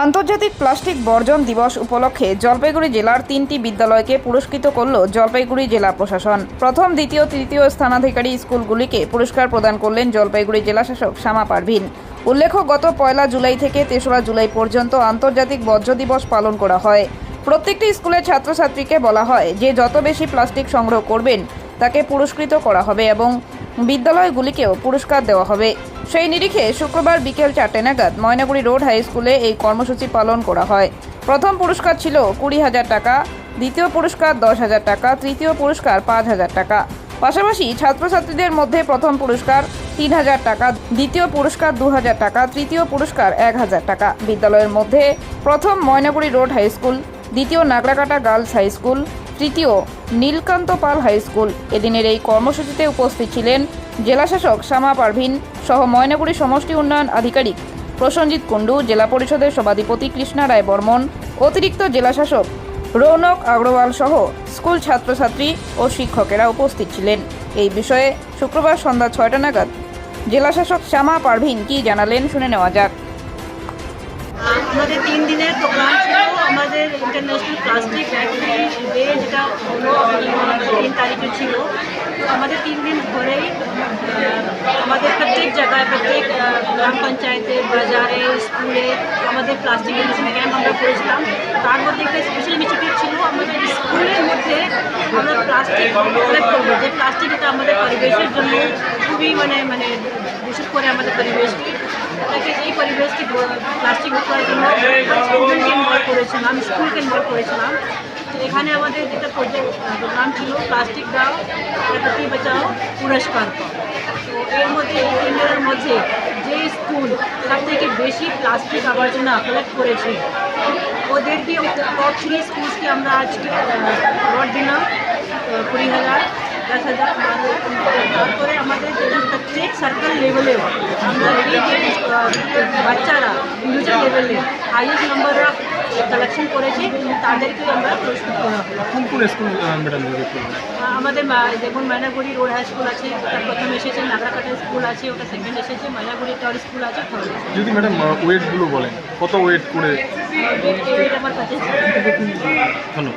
আন্তর্জাতিক প্লাস্টিক বর্জন দিবস উপলক্ষে জলপাইগুড়ি জেলার 3টি বিদ্যালয়কে পুরস্কৃত করল জলপাইগুড়ি জেলা প্রশাসন। প্রথম, দ্বিতীয়, তৃতীয় স্থানাধিকারী স্কুলগুলিকে পুরস্কার প্রদান করলেন জলপাইগুড়ি জেলা শাসক শ্যামা পারভিন। উল্লেখ্য, গত 1 জুলাই থেকে 3রা জুলাই পর্যন্ত আন্তর্জাতিক বর্জ্য দিবস পালন করা হয়। প্রত্যেকটি স্কুলের ছাত্রছাত্রীকে বলা হয় যে যত বেশি প্লাস্টিক সংগ্রহ করবেন তাকে পুরস্কৃত করা হবে এবং বিদ্যালয়গুলিকেও পুরস্কার দেওয়া হবে। সেই নিরিখে শুক্রবার বিকেল 4টে নাগাদ ময়নাগুড়ি রোড হাই স্কুলে এই কর্মসূচি পালন করা হয়। প্রথম পুরস্কার ছিল 20,000 টাকা, দ্বিতীয় পুরস্কার 10,000 টাকা, তৃতীয় পুরস্কার 5,000 টাকা। পাশাপাশি ছাত্রছাত্রীদের মধ্যে প্রথম পুরস্কার 3,000 টাকা, দ্বিতীয় পুরস্কার 2,000 টাকা, তৃতীয় পুরস্কার 1,000 টাকা। বিদ্যালয়ের মধ্যে প্রথম ময়নাগুড়ি রোড হাই স্কুল, দ্বিতীয় নাগরাকাটা গার্লস হাই স্কুল, তৃতীয় নীলকান্ত পাল হাই স্কুল। এদিনের এই কর্মসূচিতে উপস্থিত ছিলেন জেলাশাসক শ্যামা পারভিন সহ ময়নাগুড়ি সমষ্টি উন্নয়ন আধিকারিক প্রসঞ্জিৎ কুণ্ডু, জেলা পরিষদের সভাধিপতি কৃষ্ণা রায় বর্মন, অতিরিক্ত জেলাশাসক রৌনক আগরওয়াল সহ স্কুল ছাত্রছাত্রী ও শিক্ষকেরা উপস্থিত ছিলেন। এই বিষয়ে শুক্রবার সন্ধ্যা 6টা নাগাদ জেলাশাসক শ্যামা পারভিন কি জানালেন শুনে নেওয়া যাক। আমাদের 3 দিনের প্রোগ্রাম ছিল। আমাদের ইন্টারন্যাশনাল প্লাস্টিক ডে যেটা হলো 3 তারিখে ছিল। আমাদের 3 দিন ধরেই আমাদের প্রত্যেক জায়গায়, প্রত্যেক গ্রাম পঞ্চায়েতে, বাজারে, স্কুলে আমাদের প্লাস্টিক এডিশন ক্যাম্প আমরা করেছিলাম। তার মধ্যে একটা স্পেশাল ইনিশিয়েটিভ ছিল, আমাদের স্কুলের মধ্যে আমরা প্লাস্টিক কালেক্ট করবো। যে প্লাস্টিক এটা আমাদের পরিবেশের জন্য খুবই মানে দূষিত করে আমাদের পরিবেশকে। তাকে এই পরিবেশকে প্লাস্টিক করার জন্য স্টুডেন্টকে ইনভলভ করেছিলাম, স্কুলকে ইনভলভ করেছিলাম। তো এখানে আমাদের যেটা প্রোগ্রাম ছিল প্লাস্টিক দাও প্রকৃতি বাঁচাও পুরস্কার পাও। তো এর মধ্যে এই 3 দিনের মধ্যে যে স্কুল সব থেকে বেশি প্লাস্টিক আবর্জনা কালেক্ট করেছে ওদের দিয়ে টপ 3 স্কুলসকে আমরা আজকে অ্যাওয়ার্ড দিলাম 20,000, 10,000, 12,000। তারপরে আমাদের প্রত্যেক সার্কেল লেভেলেও আমরা এই যে বাচ্চারা ইন্ডিভিজুয়াল লেভেলে হাইয়েস্ট নাম্বার অফ কালেকশন করেছে তাদেরকে আমরা পুরস্কৃত করা হবে। কোন স্কুল ম্যাডাম? আমাদের যেমন ময়নাগুড়ি রোড হাই স্কুল আছে, ওটা প্রথম এসেছে, নাগরাকাটা স্কুল আছে, ওটা সেকেন্ড এসেছে, ময়নাগুড়ি টাউন স্কুল আছে, থার্ড এসেছে। যদি ম্যাডাম ওয়েটগুলো বলেন, কত ওয়েট করে? ওয়েট আমার কাছে ধন্যবাদ।